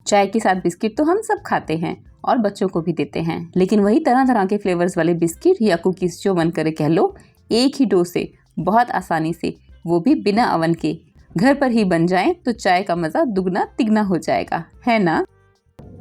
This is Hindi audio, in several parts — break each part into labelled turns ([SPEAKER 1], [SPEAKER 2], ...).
[SPEAKER 1] चाय के साथ बिस्किट तो हम सब खाते हैं और बच्चों को भी देते हैं, लेकिन वही तरह तरह के फ्लेवर्स वाले बिस्किट या कुकीज जो मन करे कह लो, एक ही डो से बहुत आसानी से, वो भी बिना अवन के, घर पर ही बन जाएं तो चाय का मजा दुगना तिगना हो जाएगा, है ना।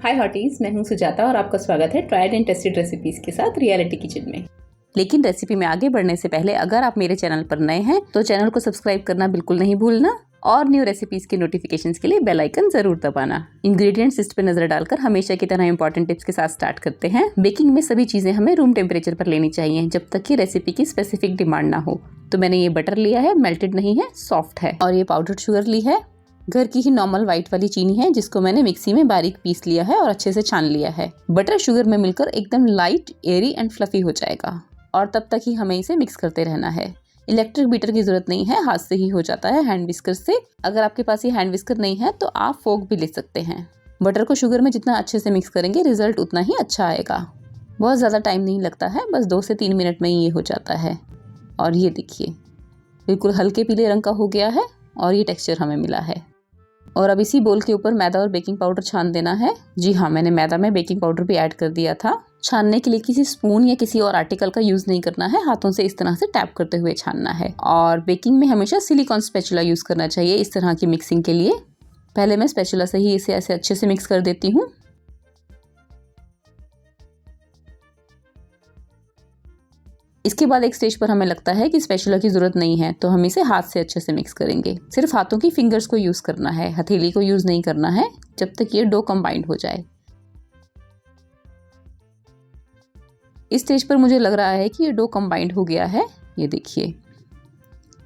[SPEAKER 1] हाय हॉटीज, मैं हूं सुजाता और आपका स्वागत है ट्राइड एंड टेस्टेड रेसिपीज के साथ रियलिटी किचन में। लेकिन रेसिपी में आगे बढ़ने से पहले अगर आप मेरे चैनल पर नए हैं तो चैनल को सब्सक्राइब करना बिल्कुल नहीं भूलना और न्यू रेसिपीज के नोटिफिकेशंस के लिए बेल आइकन जरूर दबाना। इंग्रेडिएंट्स लिस्ट पर नजर डालकर हमेशा की तरह इंपॉर्टेंट टिप्स के साथ स्टार्ट करते हैं। बेकिंग में सभी चीजें हमें रूम टेम्परेचर पर लेनी चाहिए जब तक कि रेसिपी की स्पेसिफिक डिमांड ना हो। तो मैंने ये बटर लिया है, मेल्टेड नहीं है, सॉफ्ट है, और ये पाउडर्ड शुगर ली है। घर की ही नॉर्मल व्हाइट वाली चीनी है जिसको मैंने मिक्सी में बारीक पीस लिया है और अच्छे से छान लिया है। बटर शुगर में मिलकर एकदम लाइट, एयरी एंड फ्लफी हो जाएगा और तब तक ही हमें इसे मिक्स करते रहना है। इलेक्ट्रिक बीटर की जरूरत नहीं है, हाथ से ही हो जाता है, हैंड विस्कर से। अगर आपके पास ये हैंड विस्कर नहीं है तो आप फोक भी ले सकते हैं। बटर को शुगर में जितना अच्छे से मिक्स करेंगे रिजल्ट उतना ही अच्छा आएगा। बहुत ज़्यादा टाइम नहीं लगता है, बस 2 से 3 मिनट में ही ये हो जाता है। और ये देखिए बिल्कुल हल्के पीले रंग का हो गया है और ये टेक्सचर हमें मिला है। और अब इसी बोल के ऊपर मैदा और बेकिंग पाउडर छान देना है। जी हाँ, मैंने मैदा में बेकिंग पाउडर भी ऐड कर दिया था। छानने के लिए किसी स्पून या किसी और आर्टिकल का यूज नहीं करना है, हाथों से इस तरह से टैप करते हुए छानना है। और बेकिंग में हमेशा सिलिकॉन स्पैचुला यूज करना चाहिए इस तरह की मिक्सिंग के लिए। पहले मैं स्पैचुला से ही इसे ऐसे अच्छे से मिक्स कर देती हूँ। इसके बाद एक स्टेज पर हमें लगता है कि स्पैचुला की जरूरत नहीं है तो हम इसे हाथ से अच्छे से मिक्स करेंगे। सिर्फ हाथों की फिंगर्स को यूज करना है, हथेली को यूज नहीं करना है जब तक ये डो कंबाइंड हो जाए। इस स्टेज पर मुझे लग रहा है कि ये डो कंबाइंड हो गया है, ये देखिए।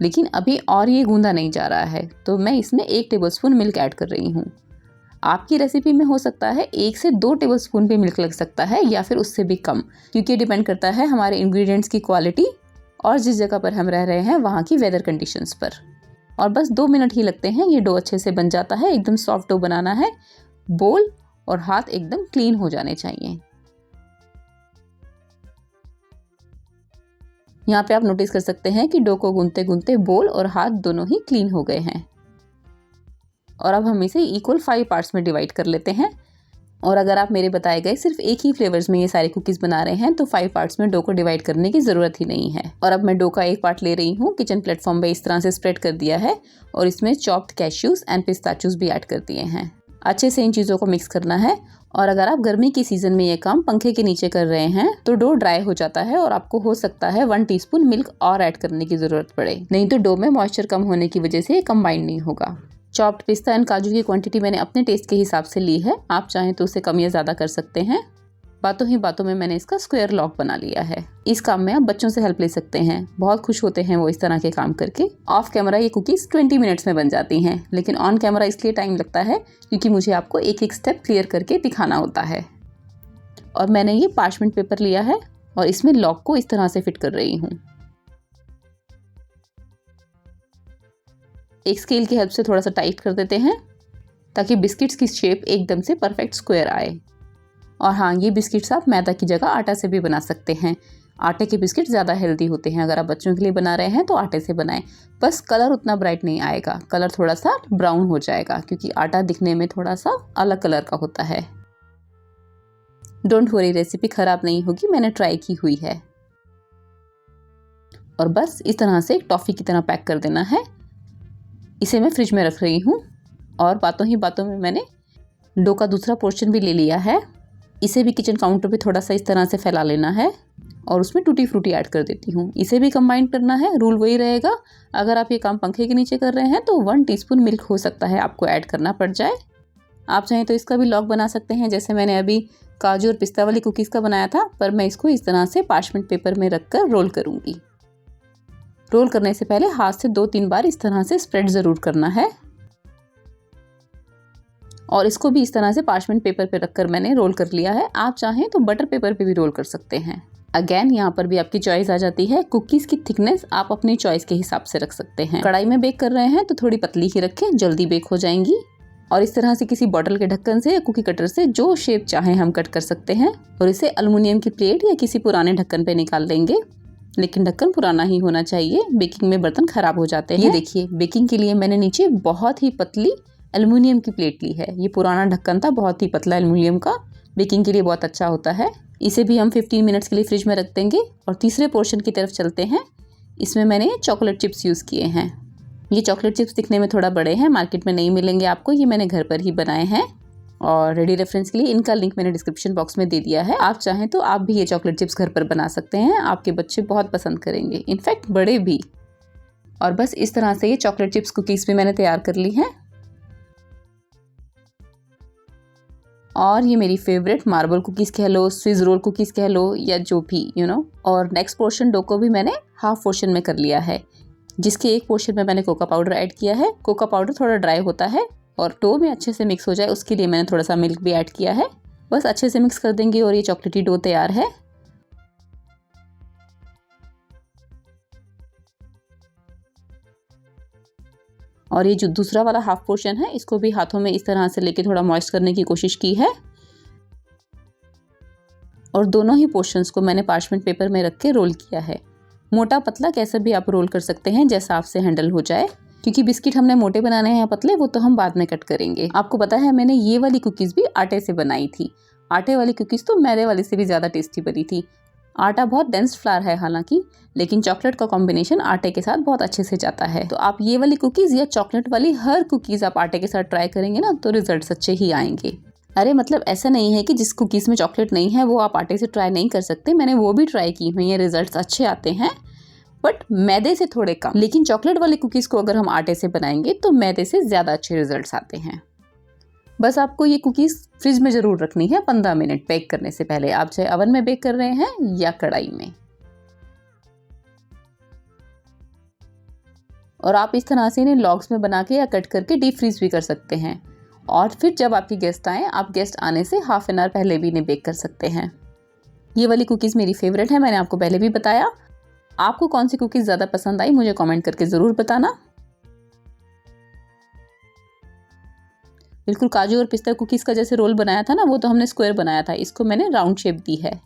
[SPEAKER 1] लेकिन अभी और ये गूंदा नहीं जा रहा है तो मैं इसमें 1 टेबलस्पून मिल्क ऐड कर रही हूँ। आपकी रेसिपी में हो सकता है 1 से 2 टेबलस्पून भी मिल्क लग सकता है या फिर उससे भी कम, क्योंकि डिपेंड करता है हमारे इंग्रेडिएंट्स की क्वालिटी और जिस जगह पर हम रह रहे हैं वहाँ की वेदर कंडीशंस पर। और बस 2 मिनट ही लगते हैं, ये डो अच्छे से बन जाता है। एकदम सॉफ्ट डो बनाना है, बोल और हाथ एकदम क्लीन हो जाने चाहिए। यहाँ पे आप नोटिस कर सकते हैं कि डो को गूंथते गूंथते बोल और हाथ दोनों ही क्लीन हो गए हैं। और अब हम इसे इक्वल 5 पार्ट्स में डिवाइड कर लेते हैं। और अगर आप मेरे बताए गए सिर्फ एक ही फ्लेवर्स में ये सारे कुकीज़ बना रहे हैं तो 5 पार्ट्स में डो को डिवाइड करने की ज़रूरत ही नहीं है। और अब मैं डो का एक पार्ट ले रही हूँ, किचन प्लेटफॉर्म पे इस तरह से स्प्रेड कर दिया है और इसमें चॉप्ड कैश्यूज एंड पिस्ताचूज भी ऐड कर दिए हैं। अच्छे से इन चीज़ों को मिक्स करना है। और अगर आप गर्मी के सीज़न में ये काम पंखे के नीचे कर रहे हैं तो डो ड्राई हो जाता है और आपको हो सकता है 1 टीस्पून मिल्क और ऐड करने की ज़रूरत पड़े, नहीं तो डो में मॉइस्चर कम होने की वजह से ये कंबाइंड नहीं होगा। चॉप्ड पिस्ता एंड काजू की क्वांटिटी मैंने अपने टेस्ट के हिसाब से ली है, आप चाहें तो उसे कम या ज़्यादा कर सकते हैं। बातों ही बातों में मैंने इसका स्क्वायर लॉक बना लिया है। इस काम में आप बच्चों से हेल्प ले सकते हैं, बहुत खुश होते हैं वो इस तरह के काम करके। ऑफ कैमरा ये कुकीज़ 20 मिनट्स में बन जाती हैं, लेकिन ऑन कैमरा इसलिए टाइम लगता है क्योंकि मुझे आपको एक एक स्टेप क्लियर करके दिखाना होता है। और मैंने ये पार्चमेंट पेपर लिया है और इसमें लॉक को इस तरह से फिट कर रही हूँ। एक स्केल की हेल्प से थोड़ा सा टाइट कर देते हैं ताकि बिस्किट्स की शेप एकदम से परफेक्ट स्क्वायर आए। और हाँ, ये बिस्किट्स आप मैदा की जगह आटा से भी बना सकते हैं। आटे के बिस्किट ज़्यादा हेल्दी होते हैं। अगर आप बच्चों के लिए बना रहे हैं तो आटे से बनाएं, बस कलर उतना ब्राइट नहीं आएगा, कलर थोड़ा सा ब्राउन हो जाएगा क्योंकि आटा दिखने में थोड़ा सा अलग कलर का होता है। डोंट वरी, रेसिपी ख़राब नहीं होगी, मैंने ट्राई की हुई है। और बस इस तरह से टॉफ़ी की तरह पैक कर देना है। इसे मैं फ्रिज में रख रही हूँ। और बातों ही बातों में मैंने डो का दूसरा पोर्शन भी ले लिया है। इसे भी किचन काउंटर पे थोड़ा सा इस तरह से फैला लेना है और उसमें टूटी फ्रूटी ऐड कर देती हूँ। इसे भी कंबाइन करना है। रूल वही रहेगा, अगर आप ये काम पंखे के नीचे कर रहे हैं तो 1 टीस्पून मिल्क हो सकता है आपको ऐड करना पड़ जाए। आप चाहें तो इसका भी लॉक बना सकते हैं, जैसे मैंने अभी काजू और पिस्ता वाली कुकीज़ का बनाया था, पर मैं इसको इस तरह से पार्चमेंट पेपर में रख कर रोल करूँगी। रोल करने से पहले हाथ से 2-3 बार इस तरह से स्प्रेड ज़रूर करना है। और इसको भी इस तरह से पार्चमेंट पेपर पे रखकर मैंने रोल कर लिया है। आप चाहें तो बटर पेपर पे भी रोल कर सकते हैं। अगेन यहाँ पर भी आपकी चॉइस आ जाती है। कुकीज़ की थिकनेस आप अपनी चॉइस के हिसाब से रख सकते हैं। कढ़ाई में बेक कर रहे हैं तो थोड़ी पतली ही रखें, जल्दी बेक हो जाएंगी। और इस तरह से किसी बॉटल के ढक्कन से या कुकी कटर से जो शेप चाहें हम कट कर सकते हैं। और इसे एल्युमिनियम की प्लेट या किसी पुराने ढक्कन पे निकाल लेंगे, लेकिन ढक्कन पुराना ही होना चाहिए, बेकिंग में बर्तन खराब हो जाते हैं। ये देखिए, बेकिंग के लिए मैंने नीचे बहुत ही पतली एल्युमिनियम की प्लेट ली है। ये पुराना ढक्कन था, बहुत ही पतला एल्युमिनियम का, बेकिंग के लिए बहुत अच्छा होता है। इसे भी हम 15 मिनट्स के लिए फ्रिज में रख देंगे। और तीसरे पोर्शन की तरफ चलते हैं। इसमें मैंने चॉकलेट चिप्स यूज़ किए हैं। ये चॉकलेट चिप्स दिखने में थोड़ा बड़े हैं, मार्केट में नहीं मिलेंगे आपको, ये मैंने घर पर ही बनाए हैं। और रेडी रेफरेंस के लिए इनका लिंक मैंने डिस्क्रिप्शन बॉक्स में दे दिया है। आप चाहें तो आप भी ये चॉकलेट चिप्स घर पर बना सकते हैं, आपके बच्चे बहुत पसंद करेंगे, इनफैक्ट बड़े भी। और बस इस तरह से ये चॉकलेट चिप्स कुकीज़ भी मैंने तैयार कर ली हैं। और ये मेरी फेवरेट मार्बल कुकीज़ कह लो, स्विस रोल कुकीज़ कह लो, या जो भी और नेक्स्ट पोर्शन डो को भी मैंने हाफ पोर्शन में कर लिया है, जिसके एक पोर्शन में मैंने कोका पाउडर ऐड किया है। कोका पाउडर थोड़ा ड्राई होता है और डो में अच्छे से मिक्स हो जाए उसके लिए मैंने थोड़ा सा मिल्क भी ऐड किया है। बस अच्छे से मिक्स कर देंगे और ये चॉकलेटी डो तैयार है। और ये जो दूसरा वाला हाफ पोर्शन है, इसको भी हाथों में इस तरह से लेके थोड़ा मॉइस्ट करने की कोशिश की है। और दोनों ही पोर्शंस को मैंने पार्चमेंट पेपर में रख के रोल किया है। मोटा पतला कैसे भी आप रोल कर सकते हैं, जैसा आपसे हैंडल हो जाए, क्योंकि बिस्किट हमने मोटे बनाने हैं या पतले, वो तो हम बाद में कट करेंगे। आपको पता है मैंने ये वाली कुकीज़ भी आटे से बनाई थी। आटे वाली कुकीज़ तो मैदे वाली से भी ज़्यादा टेस्टी बनी थी। आटा बहुत डेंस फ्लावर है हालांकि, लेकिन चॉकलेट का कॉम्बिनेशन आटे के साथ बहुत अच्छे से जाता है। तो आप ये वाली कुकीज़ या चॉकलेट वाली हर कुकीज़ आप आटे के साथ ट्राई करेंगे ना, तो रिजल्ट अच्छे ही आएंगे। अरे मतलब ऐसा नहीं है कि जिस कुकीज़ में चॉकलेट नहीं है वो आप आटे से ट्राई नहीं कर सकते, मैंने वो भी ट्राई की हुई है, रिजल्ट्स अच्छे आते हैं, बट मैदे से थोड़े कम। लेकिन चॉकलेट वाली कुकीज़ को अगर हम आटे से बनाएंगे तो मैदे से ज़्यादा अच्छे रिजल्ट्स आते हैं। बस आपको ये कुकीज़ फ्रिज में ज़रूर रखनी है 15 मिनट बेक करने से पहले, आप चाहे ओवन में बेक कर रहे हैं या कढ़ाई में। और आप इस तरह से इन्हें लॉग्स में बना के या कट करके डीप फ्रीज भी कर सकते हैं। और फिर जब आपके गेस्ट आएँ, आप गेस्ट आने से हाफ एन आवर पहले भी इन्हें बेक कर सकते हैं। ये वाली कुकीज़ मेरी फेवरेट है, मैंने आपको पहले भी बताया। आपको कौन सी कुकीज़ ज़्यादा पसंद आई मुझे कमेंट करके ज़रूर बताना। बिल्कुल काजू और पिस्ता कुकीज़ का जैसे रोल बनाया था ना, वो तो हमने स्क्वायर बनाया था, इसको मैंने राउंड शेप दी है।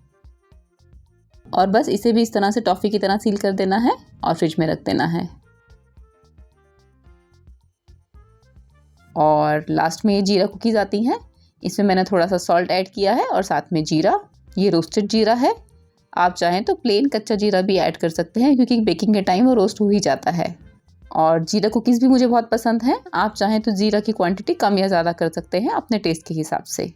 [SPEAKER 1] और बस इसे भी इस तरह से टॉफ़ी की तरह सील कर देना है और फ्रिज में रख देना है। और लास्ट में ये जीरा कुकीज़ आती हैं, इसमें मैंने थोड़ा सा सॉल्ट ऐड किया है और साथ में जीरा, ये रोस्टेड जीरा है। आप चाहें तो प्लेन कच्चा जीरा भी ऐड कर सकते हैं, क्योंकि बेकिंग के टाइम वो रोस्ट हो ही जाता है। और जीरा कुकीज़ भी मुझे बहुत पसंद हैं, आप चाहें तो जीरा की क्वांटिटी कम या ज़्यादा कर सकते हैं अपने टेस्ट के हिसाब से।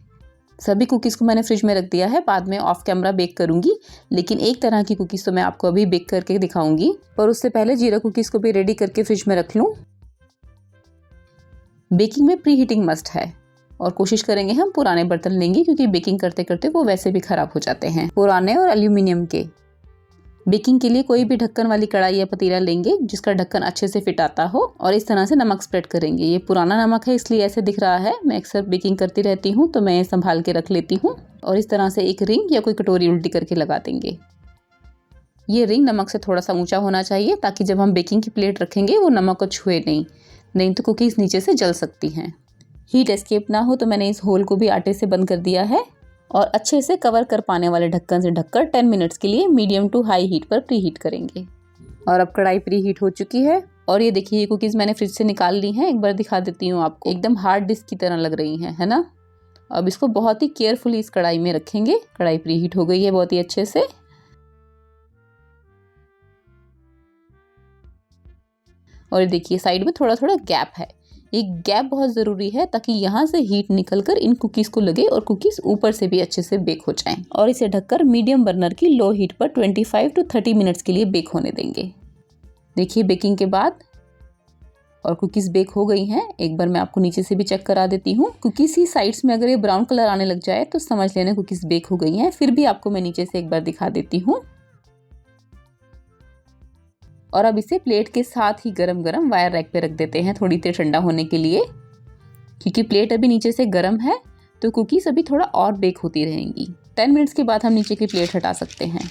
[SPEAKER 1] सभी कुकीज़ को मैंने फ्रिज में रख दिया है, बाद में ऑफ कैमरा बेक करूँगी, लेकिन एक तरह की कुकीज़ तो मैं आपको अभी बेक करके दिखाऊँगी, पर उससे पहले जीरा कुकीज़ को भी रेडी करके फ्रिज में रख लूँ। बेकिंग में प्री हीटिंग मस्ट है और कोशिश करेंगे हम पुराने बर्तन लेंगे, क्योंकि बेकिंग करते करते वो वैसे भी ख़राब हो जाते हैं, पुराने और एल्यूमिनियम के। बेकिंग के लिए कोई भी ढक्कन वाली कढ़ाई या पतीला लेंगे जिसका ढक्कन अच्छे से फिट आता हो, और इस तरह से नमक स्प्रेड करेंगे। ये पुराना नमक है इसलिए ऐसे दिख रहा है, मैं अक्सर बेकिंग करती रहती हूँ तो मैं संभाल के रख लेती हूँ। और इस तरह से एक रिंग या कोई कटोरी उल्टी करके लगा देंगे। ये रिंग नमक से थोड़ा सा ऊंचा होना चाहिए, ताकि जब हम बेकिंग की प्लेट रखेंगे वो नमक को छुए नहीं तो कुकीज़ नीचे से जल सकती हैं। हीट एस्केप ना हो तो मैंने इस होल को भी आटे से बंद कर दिया है और अच्छे से कवर कर पाने वाले ढक्कन से ढककर 10 मिनट्स के लिए मीडियम टू हाई हीट पर प्री हीट करेंगे। और अब कढ़ाई प्री हीट हो चुकी है और ये देखिए ये कुकीज़ मैंने फ्रिज से निकाल ली हैं। एक बार दिखा देती हूँ आपको, एकदम हार्ड डिस्क की तरह लग रही हैं, है ना। अब इसको बहुत ही केयरफुली इस कढ़ाई में रखेंगे। कढ़ाई प्री हीट हो गई है बहुत ही अच्छे से। और देखिए साइड में थोड़ा थोड़ा गैप है, ये गैप बहुत ज़रूरी है ताकि यहाँ से हीट निकलकर इन कुकीज़ को लगे और कुकीज़ ऊपर से भी अच्छे से बेक हो जाएं। और इसे ढककर मीडियम बर्नर की लो हीट पर 25 to 30 मिनट्स के लिए बेक होने देंगे। देखिए बेकिंग के बाद और कुकीज़ बेक हो गई हैं। एक बार मैं आपको नीचे से भी चेक करा देती हूँ। कुकीज़ की साइड्स में अगर ये ब्राउन कलर आने लग जाए तो समझ लेना कुकीज़ बेक हो गई हैं। फिर भी आपको मैं नीचे से एक बार दिखा देती हूँ। और अब इसे प्लेट के साथ ही गरम गरम वायर रैक पे रख देते हैं थोड़ी देर ठंडा होने के लिए, क्योंकि प्लेट अभी नीचे से गर्म है तो कुकीज़ अभी थोड़ा और बेक होती रहेंगी। 10 मिनट्स के बाद हम नीचे की प्लेट हटा सकते हैं।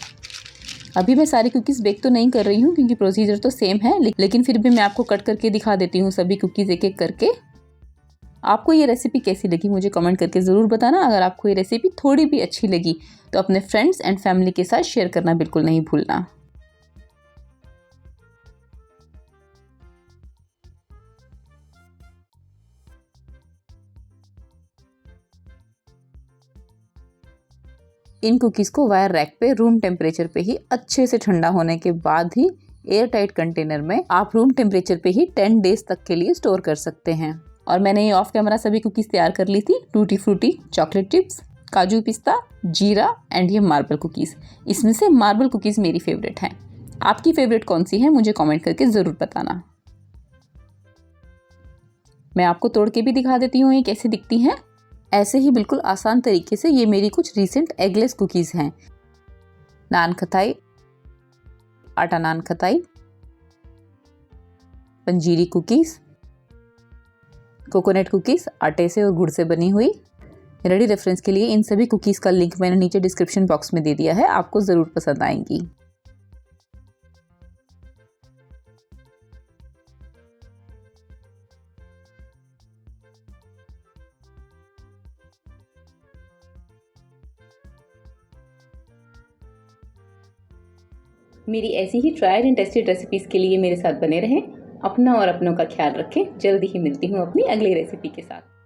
[SPEAKER 1] अभी मैं सारी कुकीज़ बेक तो नहीं कर रही हूँ क्योंकि प्रोसीजर तो सेम है, लेकिन फिर भी मैं आपको कट करके दिखा देती हूँ सभी कुकीज़ एक एक करके। आपको ये रेसिपी कैसी लगी मुझे कमेंट करके ज़रूर बताना। अगर आपको ये रेसिपी थोड़ी भी अच्छी लगी तो अपने फ्रेंड्स एंड फैमिली के साथ शेयर करना बिल्कुल नहीं भूलना। इन कुकीज़ को वायर रैक पे रूम टेम्परेचर पे ही अच्छे से ठंडा होने के बाद ही एयर टाइट कंटेनर में आप रूम टेम्परेचर पे ही 10 डेज तक के लिए स्टोर कर सकते हैं। और मैंने ये ऑफ कैमरा सभी कुकीज़ तैयार कर ली थी। टूटी फ्रूटी, चॉकलेट चिप्स, काजू पिस्ता, जीरा एंड ये मार्बल कुकीज़। इसमें से मार्बल कुकीज़ मेरी फेवरेट हैं। आपकी फेवरेट कौन सी है मुझे कमेंट करके ज़रूर बताना। मैं आपको तोड़ के भी दिखा देती हूँ ये कैसे दिखती हैं। ऐसे ही बिल्कुल आसान तरीके से ये मेरी कुछ रीसेंट एगलेस कुकीज़ हैं। नान खताई, आटा नान खताई, पंजीरी कुकीज़, कोकोनट कुकीज़ आटे से और गुड़ से बनी हुई। रेडी रेफरेंस के लिए इन सभी कुकीज़ का लिंक मैंने नीचे डिस्क्रिप्शन बॉक्स में दे दिया है, आपको ज़रूर पसंद आएंगी। मेरी ऐसी he tried and tested recipes के लिए मेरे साथ बने रहें। अपना और अपनों का ख्याल रखें। जल्दी ही मिलती हूँ अपनी अगली रेसिपी के साथ।